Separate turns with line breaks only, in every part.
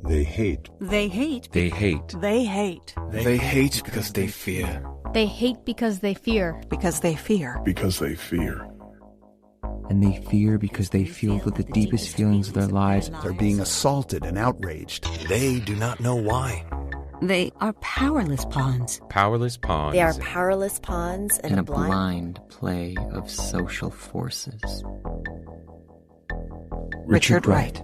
They hate.
They hate.
They hate.
They hate.
They hate because they fear.
They hate because they fear.
Because they fear.
Because they fear.
And they fear because they feel that the deepest feelings of their lives
They're being assaulted and outraged. They do not know why.
They are powerless pawns.
Powerless pawns.
They are powerless pawns
in a blind play of social forces.
Richard Wright.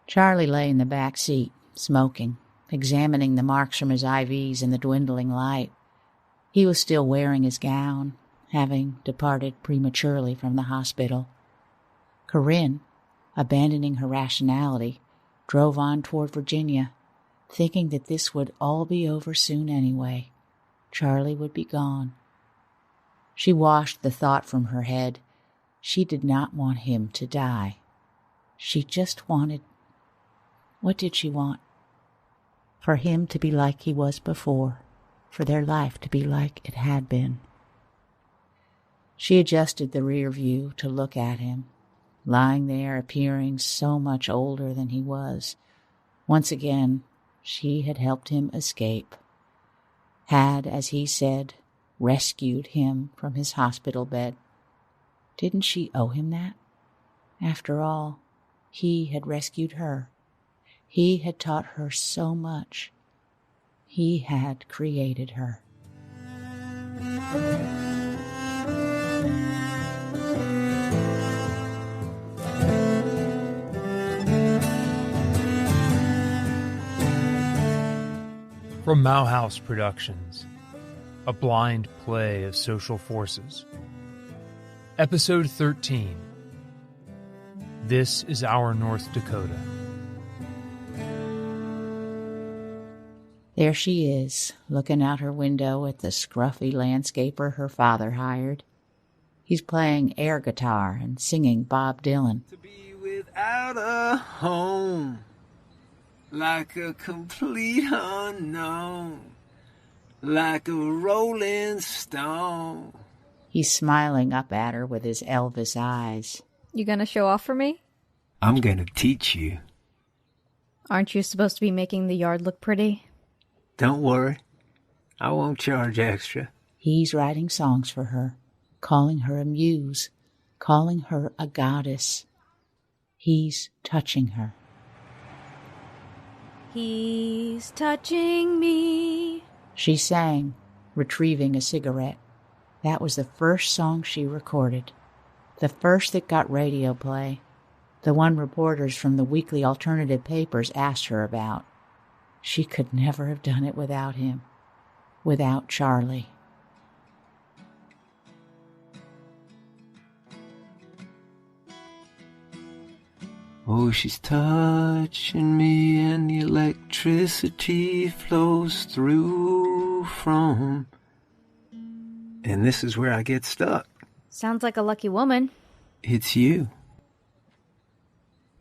Charlie lay in the back seat, smoking, examining the marks from his IVs in the dwindling light. He was still wearing his gown, having departed prematurely from the hospital. Corrine, abandoning her rationality, drove on toward Virginia, thinking that this would all be over soon anyway. Charlie would be gone. She washed the thought from her head. She did not want him to die. She just wanted... What did she want? For him to be like he was before, for their life to be like it had been. She adjusted the rear view to look at him, lying there appearing so much older than he was. Once again, she had helped him escape, had, as he said, rescued him from his hospital bed. Didn't she owe him that? After all, he had rescued her. He had taught her so much. He had created her.
From Mauhaus Productions, A Blind Play of Social Forces. Episode 13. This is Our North Dakota.
There she is, looking out her window at the scruffy landscaper her father hired. He's playing air guitar and singing Bob Dylan.
To be without a home, like a complete unknown, like a rolling stone.
He's smiling up at her with his Elvis eyes.
You gonna show off for me?
I'm gonna teach you.
Aren't you supposed to be making the yard look pretty?
Don't worry, I won't charge extra.
He's writing songs for her, calling her a muse, calling her a goddess. He's touching her.
He's touching me.
She sang, retrieving a cigarette. That was the first song she recorded, the first that got radio play, the one reporters from the weekly alternative papers asked her about. She could never have done it without him, without Charlie.
Oh, she's touching me and the electricity flows through from... And this is where I get stuck.
Sounds like a lucky woman.
It's you.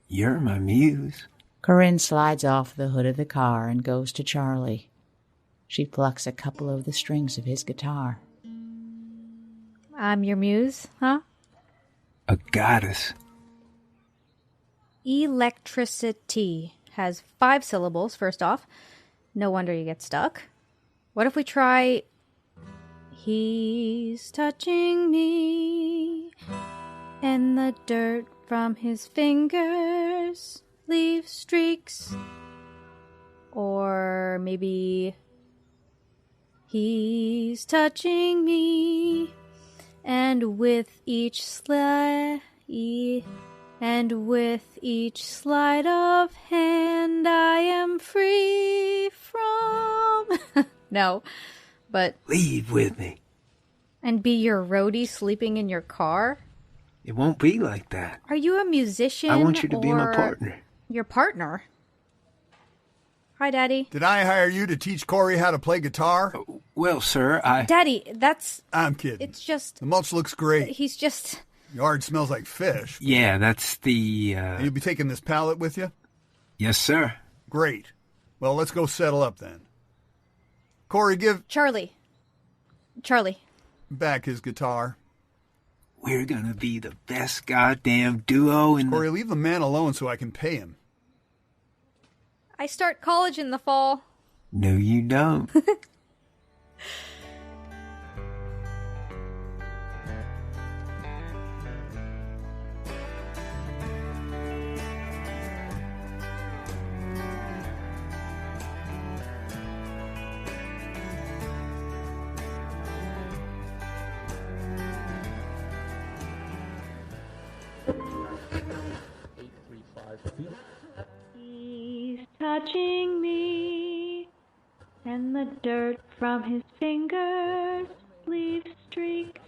You're my muse.
Corrine slides off the hood of the car and goes to Charlie. She plucks a couple of the strings of his guitar.
I'm your muse, huh?
A goddess.
Electricity has 5 syllables, first off. No wonder you get stuck. What if we try... He's touching me, and the dirt from his fingers leave streaks. Or maybe he's touching me, and with each slide of hand I am free from... No, but...
Leave with me.
And be your roadie sleeping in your car?
It won't be like that.
Are you a musician?
I want you to be my partner.
Your partner? Hi, Daddy.
Did I hire you to teach Corey how to play guitar?
Well, sir,
Daddy, that's...
I'm kidding.
It's just...
The mulch looks great.
He's just...
Yard smells like fish.
Yeah, that's the,
You'll be taking this pallet with you?
Yes, sir.
Great. Well, let's go settle up then. Corey, give...
Charlie.
Back his guitar.
We're gonna be the best goddamn duo in
Corey, leave the man alone so I can pay him.
I start college in the fall.
No, you don't.
He's touching me, and the dirt from his fingers leaves streaks.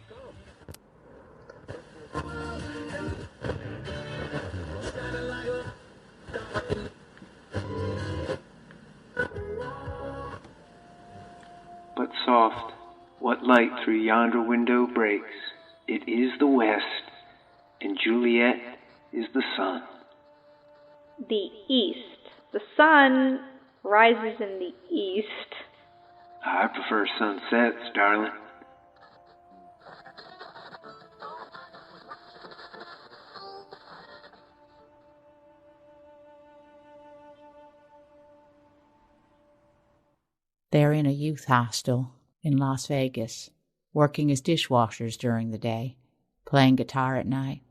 But soft, what light through yonder window breaks? It is the west, and Juliet is the sun.
The east. The sun rises in the east.
I prefer sunsets, darling.
They're in a youth hostel in Las Vegas, working as dishwashers during the day, playing guitar at night.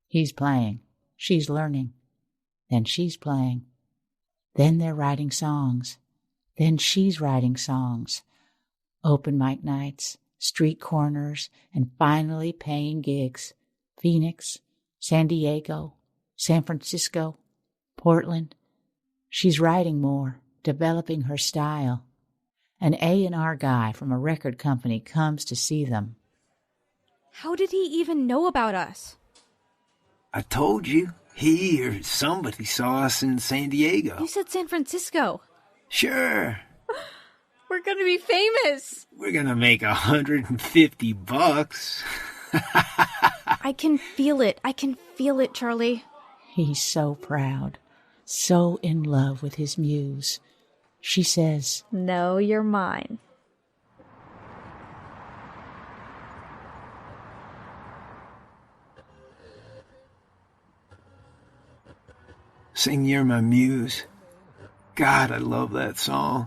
He's playing. She's learning. Then she's playing. Then they're writing songs. Then she's writing songs. Open mic nights, street corners, and finally paying gigs. Phoenix, San Diego, San Francisco, Portland. She's writing more, developing her style. An A&R guy from a record company comes to see them.
How did he even know about us?
I told you. He or somebody saw us in San Diego.
You said San Francisco.
Sure.
We're gonna be famous.
We're gonna make $150.
I can feel it. I can feel it, Charlie.
He's so proud, so in love with his muse. She says,
"No, you're mine."
Sing You're My Muse. God, I love that song.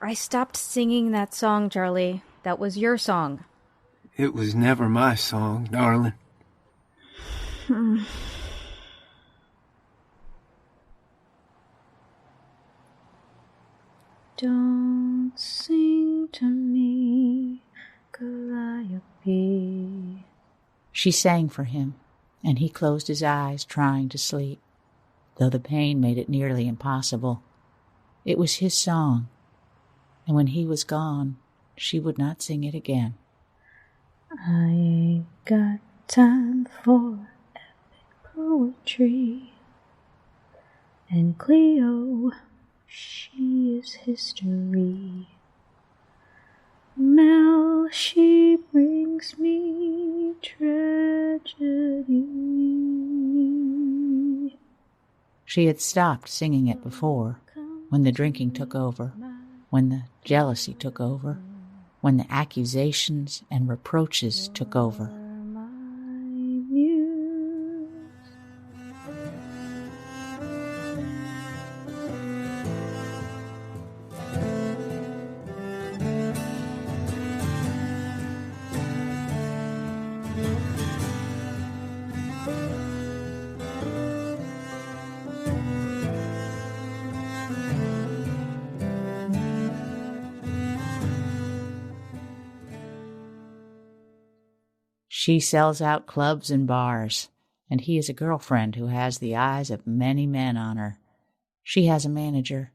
I stopped singing that song, Charlie. That was your song.
It was never my song, darling.
Don't sing to me, Calliope.
She sang for him, and he closed his eyes, trying to sleep, though the pain made it nearly impossible. It was his song, and when he was gone, she would not sing it again.
I ain't got time for epic poetry. And Cleo, she is history. Mel, she brings me tragedy.
She had stopped singing it before, when the drinking took over, when the jealousy took over, when the accusations and reproaches took over. She sells out clubs and bars, and he has a girlfriend who has the eyes of many men on her. She has a manager,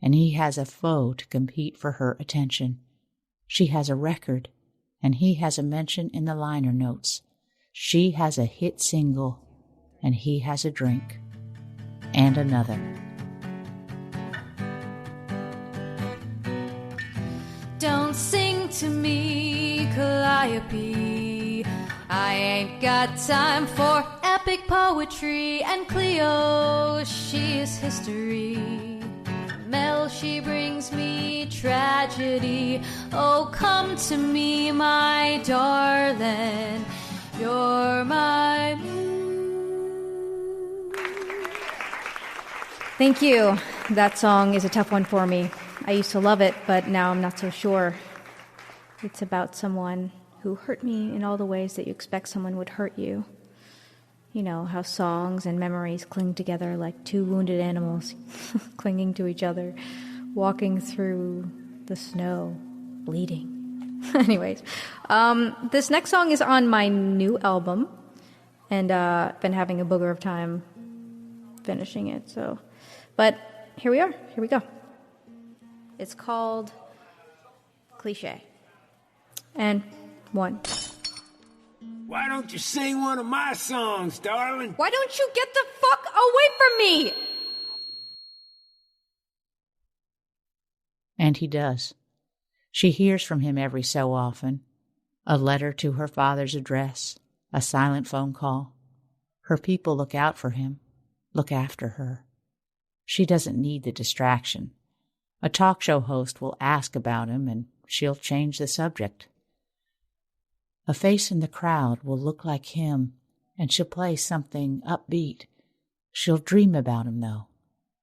and he has a foe to compete for her attention. She has a record, and he has a mention in the liner notes. She has a hit single, and he has a drink. And another.
Don't sing to me, Calliope. I ain't got time for epic poetry. And Cleo, she is history. Mel, she brings me tragedy. Oh, come to me, my darling. You're my muse.
Thank you. That song is a tough one for me. I used to love it, but now I'm not so sure. It's about someone who hurt me in all the ways that you expect someone would hurt you. You know, how songs and memories cling together like two wounded animals clinging to each other, walking through the snow, bleeding. Anyways, this next song is on my new album, and I've been having a booger of time finishing it, so... But here we are. Here we go. It's called Cliche. And 1.
Why don't you sing one of my songs, darling?
Why don't you get the fuck away from me?
And he does. She hears from him every so often. A letter to her father's address, a silent phone call. Her people look out for him, look after her. She doesn't need the distraction. A talk show host will ask about him, and she'll change the subject. A face in the crowd will look like him, and she'll play something upbeat. She'll dream about him, though,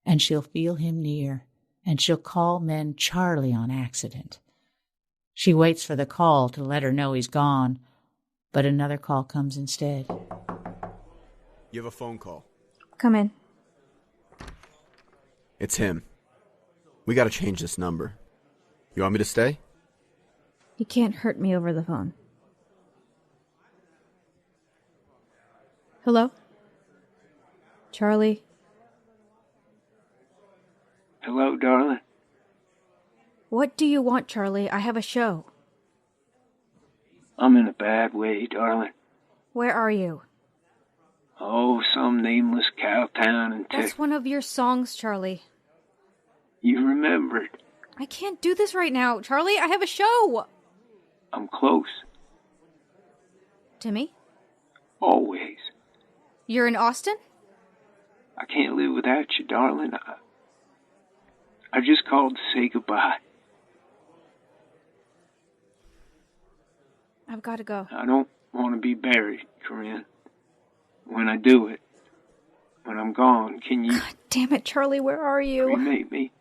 and she'll feel him near, and she'll call men Charlie on accident. She waits for the call to let her know he's gone, but another call comes instead.
You have a phone call.
Come in.
It's him. We gotta change this number. You want me to stay?
You can't hurt me over the phone. Hello? Charlie?
Hello, darling.
What do you want, Charlie? I have a show.
I'm in a bad way, darling.
Where are you?
Oh, some nameless cow town in Texas.
That's one of your songs, Charlie.
You remembered.
I can't do this right now, Charlie. I have a show.
I'm close.
To me?
Always.
You're in Austin?
I can't live without you, darling. I just called to say goodbye.
I've got to go.
I don't want to be buried, Corrine. When I do it, when I'm gone, can you...
God damn it, Charlie, where are you?
Cremate me?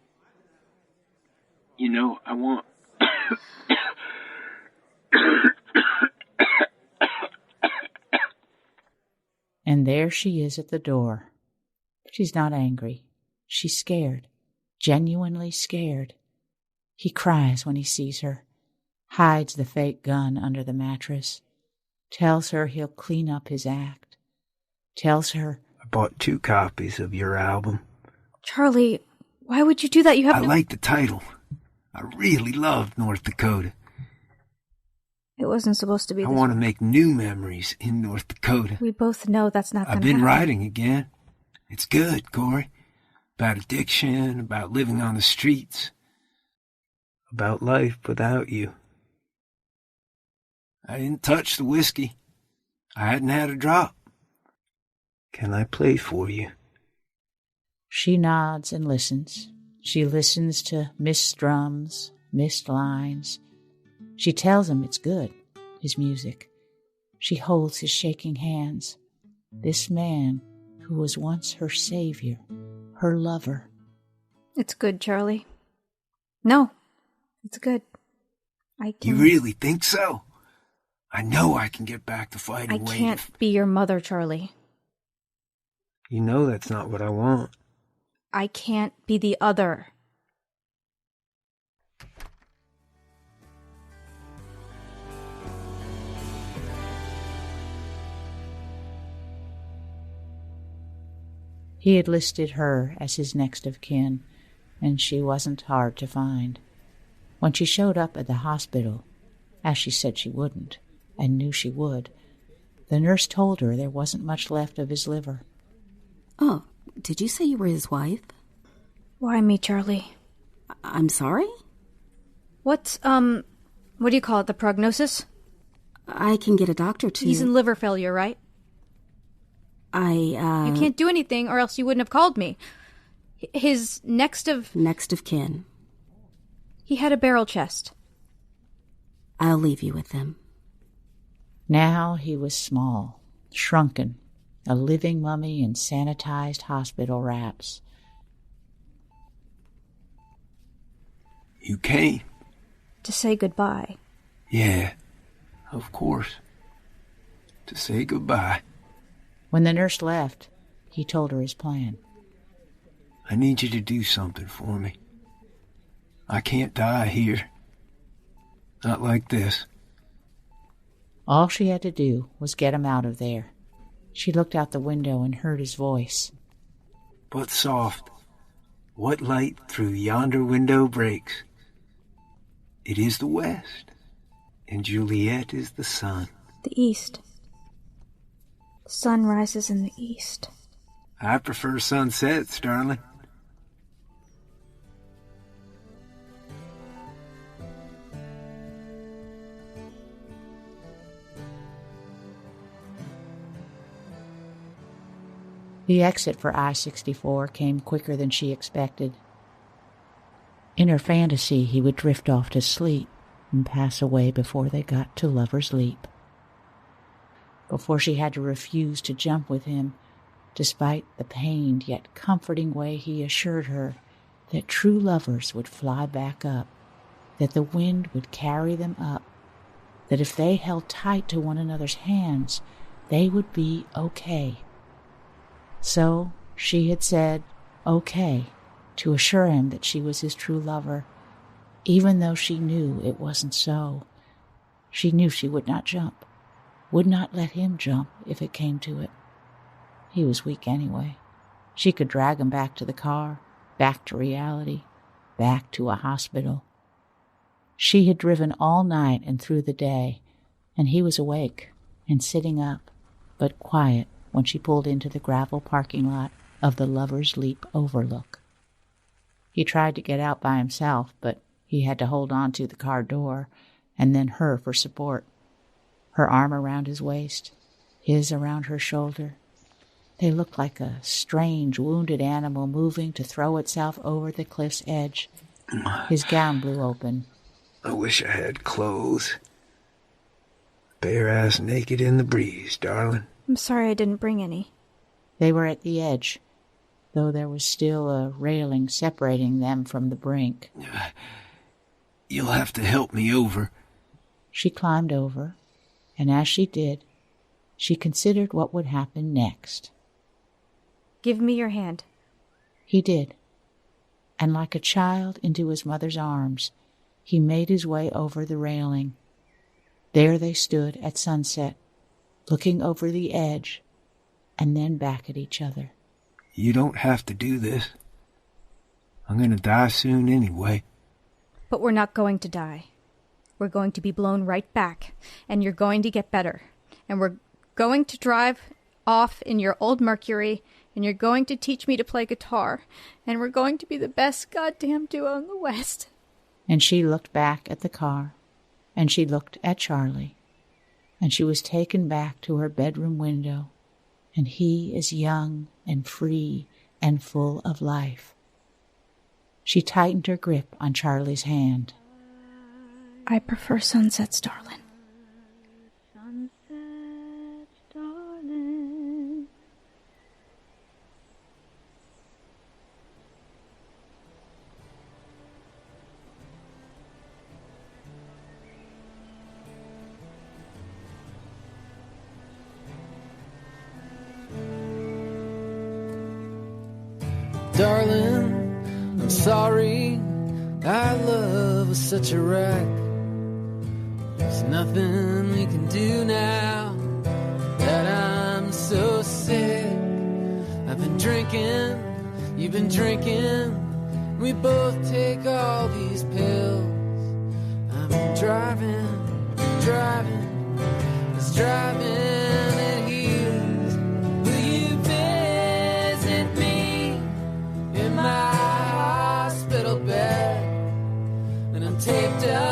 You know, I want...
And there she is at the door. She's not angry. She's scared, genuinely scared. He cries when he sees her, hides the fake gun under the mattress, tells her he'll clean up his act, tells her,
I bought 2 copies of your album.
Charlie, why would you do that? You have
I like the title. I really loved North Dakota.
It wasn't supposed to be
I
this
want to
way.
make new memories in North Dakota.
We both know that's not going
I've
to happen.
been writing again. It's good, Corey. About addiction, about living on the streets. About life without you. I didn't touch the whiskey. I hadn't had a drop. Can I play for you?
She nods and listens. She listens to missed drums, missed lines. She tells him it's good, his music. She holds his shaking hands. This man who was once her savior, her lover.
It's good, Charlie. No, it's good. I can...
You really think so? I know I can get back to fighting
I
Wade.
can't be your mother, Charlie.
You know that's not what I want.
I can't be the other.
He had listed her as his next of kin, and she wasn't hard to find. When she showed up at the hospital, as she said she wouldn't, and knew she would, the nurse told her there wasn't much left of his liver.
Oh, did you say you were his wife?
Why me, Charlie?
I'm sorry?
What's, what do you call it, the prognosis?
I can get a doctor to...
He's in liver failure, right? You can't do anything, or else you wouldn't have called me. His next of
kin.
He had a barrel chest.
I'll leave you with them.
Now he was small, shrunken, a living mummy in sanitized hospital wraps.
You came?
To say goodbye.
Yeah, of course. To say goodbye.
When the nurse left, he told her his plan.
I need you to do something for me. I can't die here. Not like this.
All she had to do was get him out of there. She looked out the window and heard his voice.
But soft, what light through yonder window breaks? It is the west, and Juliet is the sun.
The east. The sun rises in the east.
I prefer sunsets, darling.
The exit for I-64 came quicker than she expected. In her fantasy, he would drift off to sleep and pass away before they got to Lover's Leap. Before she had to refuse to jump with him, despite the pained yet comforting way he assured her that true lovers would fly back up, that the wind would carry them up, that if they held tight to one another's hands, they would be okay. So she had said, okay, to assure him that she was his true lover, even though she knew it wasn't so. She knew she would not jump, would not let him jump if it came to it. He was weak anyway. She could drag him back to the car, back to reality, back to a hospital. She had driven all night and through the day, and he was awake and sitting up, but quiet when she pulled into the gravel parking lot of the Lover's Leap overlook. He tried to get out by himself, but he had to hold on to the car door and then her for support. Her arm around his waist, his around her shoulder. They looked like a strange, wounded animal moving to throw itself over the cliff's edge. His gown blew open.
I wish I had clothes. Bare ass naked in the breeze, darling.
I'm sorry I didn't bring any.
They were at the edge, though there was still a railing separating them from the brink.
You'll have to help me over.
She climbed over, and as she did, she considered what would happen next.
Give me your hand.
He did, and like a child into his mother's arms, he made his way over the railing. There they stood at sunset, looking over the edge, and then back at each other.
You don't have to do this. I'm gonna die soon anyway.
But we're not going to die. We're going to be blown right back, and you're going to get better. And we're going to drive off in your old Mercury, and you're going to teach me to play guitar, and we're going to be the best goddamn duo in the West.
And she looked back at the car, and she looked at Charlie, and she was taken back to her bedroom window, and he is young and free and full of life. She tightened her grip on Charlie's hand.
I prefer sunsets, darling.
Sunsets, darling.
Darling, I'm sorry, our love was such a wreck. There's nothing we can do now that I'm so sick. I've been drinking, you've been drinking, we both take all these pills. I've been driving, it's driving it heals. Will you visit me in my hospital bed? And I'm taped up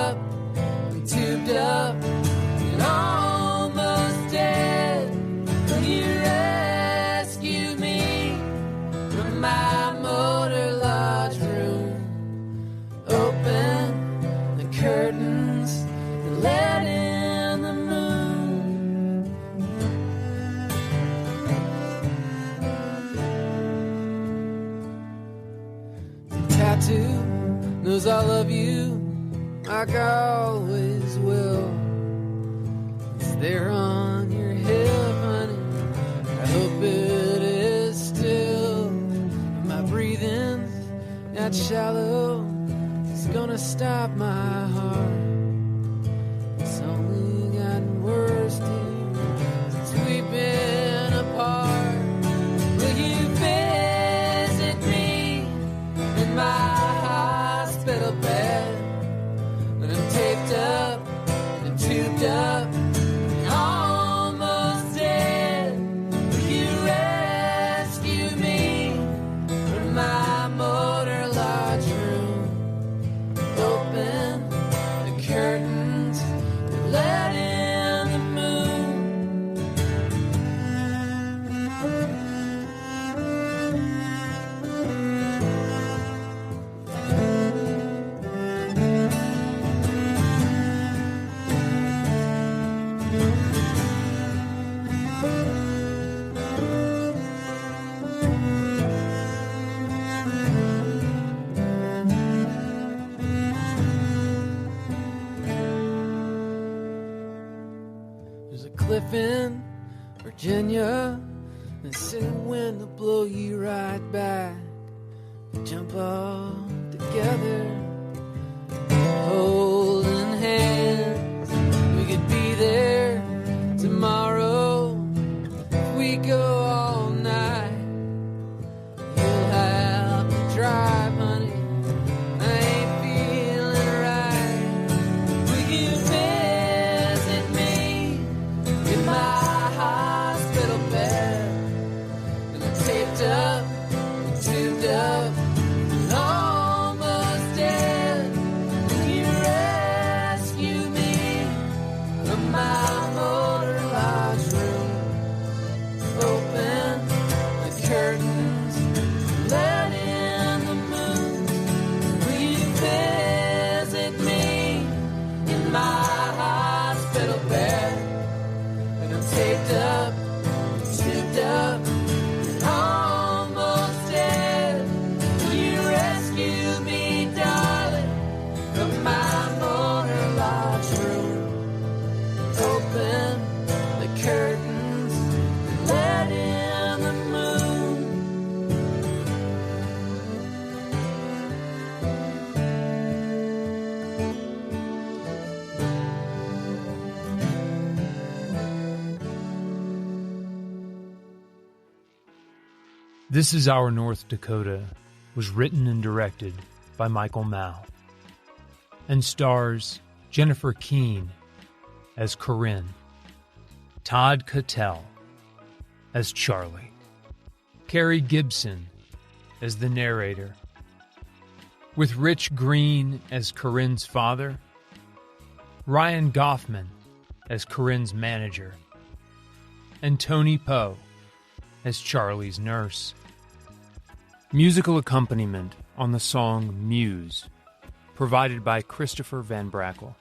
got to, knows I love you like I always will. It's there on your hip, honey, I hope it is still. My breathing's not shallow, it's gonna stop my heart. It's only gotten worse, dear, since we've been apart. Will you visit me in my hospital bed? When I'm taped up and tubed up and almost dead, will you rescue me from my motor lodge room? Open the curtains and let in the moon. There's a cliff in Virginia, and say when to blow you right back. Jump all together, holding hands. We could be there tomorrow if we go all night. You'll have to drive, honey, I ain't feeling right. Will you visit me in my hospital bed? And I'm taped up, tubed up, and almost dead. Will you rescue me from my motor lodge room? Open the curtains, let in the moon. Will you visit me in my hospital bed? And I'm taped up, tubed up, and almost dead. Will you rescue me, darling, from my motor lodge room? Open the curtains and let in the moon.
This is Our North Dakota was written and directed by Michael Mao and stars Jennifer Keane as Corrine, Todd Cattell as Charlie, Carrie Gibson as the narrator, with Rich Green as Corrinne's father, Ryan Goffman as Corrinne's manager, and Toni Poe as Charlie's nurse. Musical accompaniment on the song Muse, provided by Christopher vanBrackle.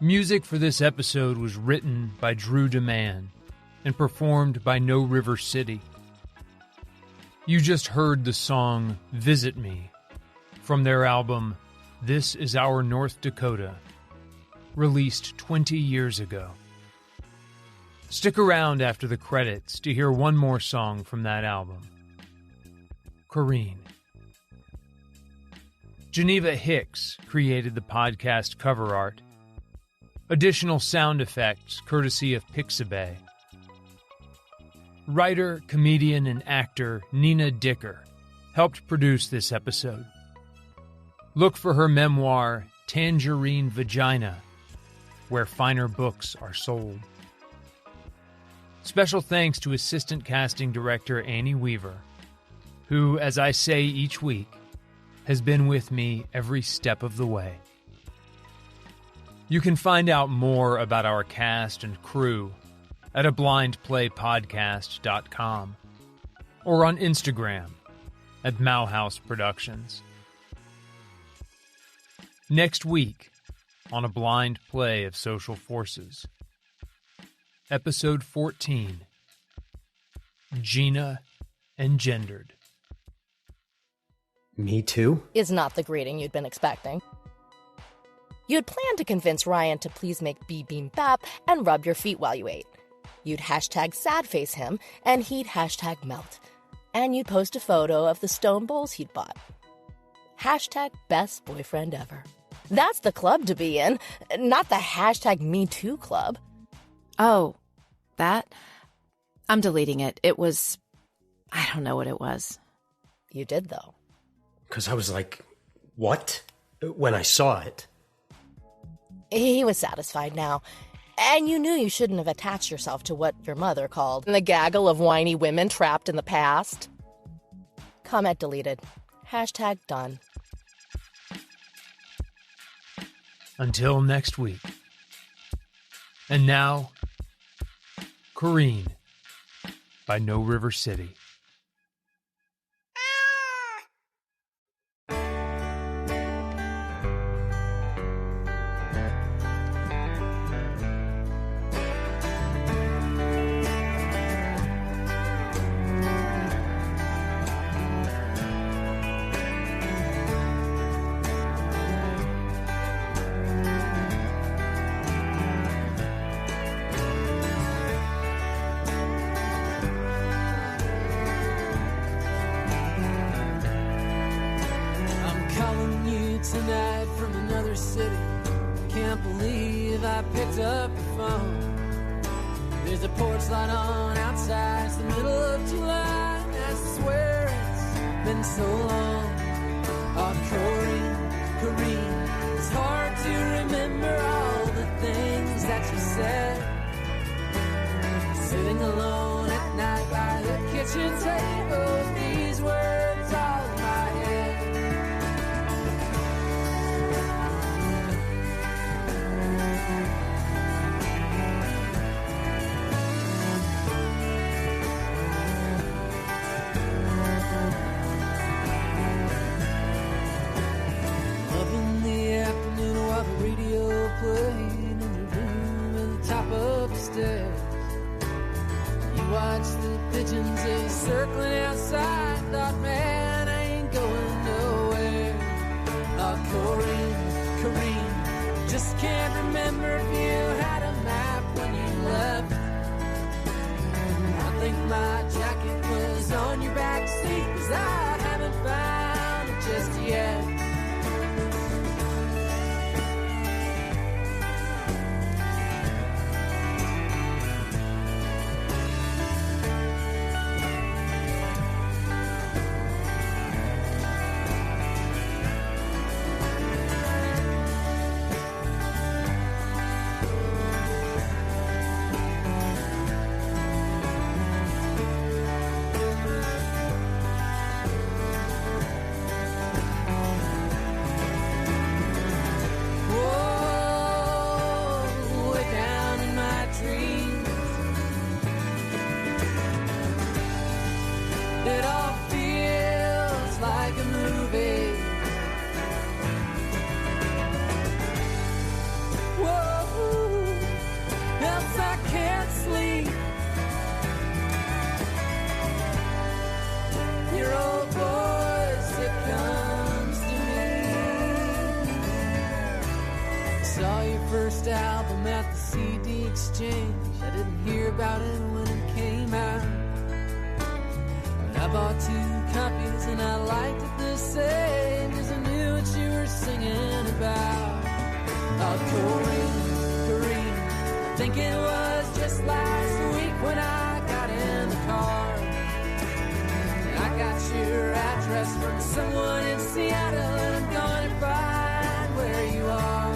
Music for this episode was written by Drew DeMann and performed by No River City. You just heard the song Visit Me from their album This is Our North Dakota, released 20 years ago. Stick around after the credits to hear one more song from that album, Corrine. Geneva Hicks created the podcast cover art. Additional sound effects courtesy of Pixabay. Writer, comedian, and actor Nina Dicker helped produce this episode. Look for her memoir, Tangerine Vagina, where finer books are sold. Special thanks to assistant casting director Annie Weaver, who, as I say each week, has been with me every step of the way. You can find out more about our cast and crew at ablindplaypodcast.com or on Instagram at Mauhouse Productions. Next week on A Blind Play of Social Forces, Episode 14, Gina Engendered.
Me too?
Is not the greeting you'd been expecting. You'd planned to convince Ryan to please make bibimbap and rub your feet while you ate. You'd hashtag sadface him, and he'd hashtag melt. And you'd post a photo of the stone bowls he'd bought. Hashtag best boyfriend ever. That's the club to be in, not the hashtag Me Too club.
Oh, that? I'm deleting it. It was... I don't know what it was.
You did, though.
Because I was like, what? When I saw it.
He was satisfied now. And you knew you shouldn't have attached yourself to what your mother called the gaggle of whiny women trapped in the past. Comment deleted. Hashtag done.
Until next week. And now, Corrine by No River City.
Tonight from another city. Can't believe I picked up the phone. There's a porch light on outside. It's the middle of July. I swear it's been so long. Oh, Corrine, it's hard to remember all the things that you said. Sitting alone at night by the kitchen table, these words all in my head. Playing in the room at the top of the stairs. You watch the pigeons, they circling outside. Thought, man, I ain't going nowhere. Oh, Corrine, just can't remember if you had a map when you left. I think my jacket was on your back seat, 'cause I haven't found it just yet. First album at the CD exchange. I didn't hear about it when it came out, but I bought 2 copies and I liked it the same, 'cause I knew what you were singing about. Oh, Corrine, I think it was just last week when I got in the car, and I got your address from someone in Seattle, and I'm gonna find where you are.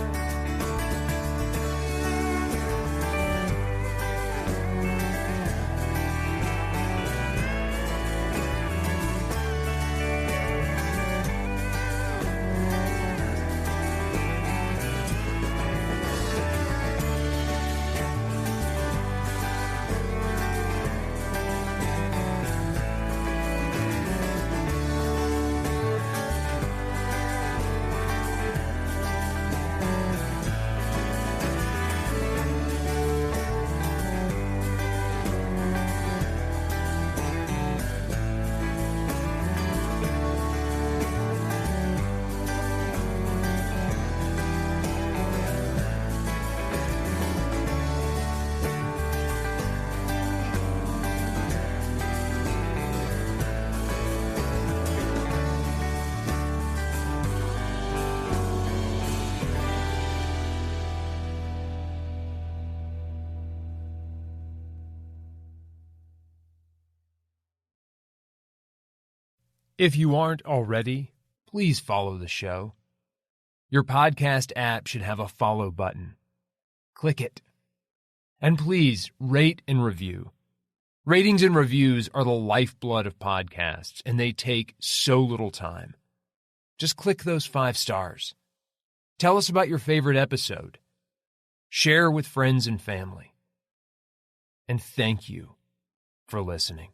If you aren't already, please follow the show. Your podcast app should have a follow button. Click it. And please rate and review. Ratings and reviews are the lifeblood of podcasts, and they take so little time. Just click those 5 stars. Tell us about your favorite episode. Share with friends and family. And thank you for listening.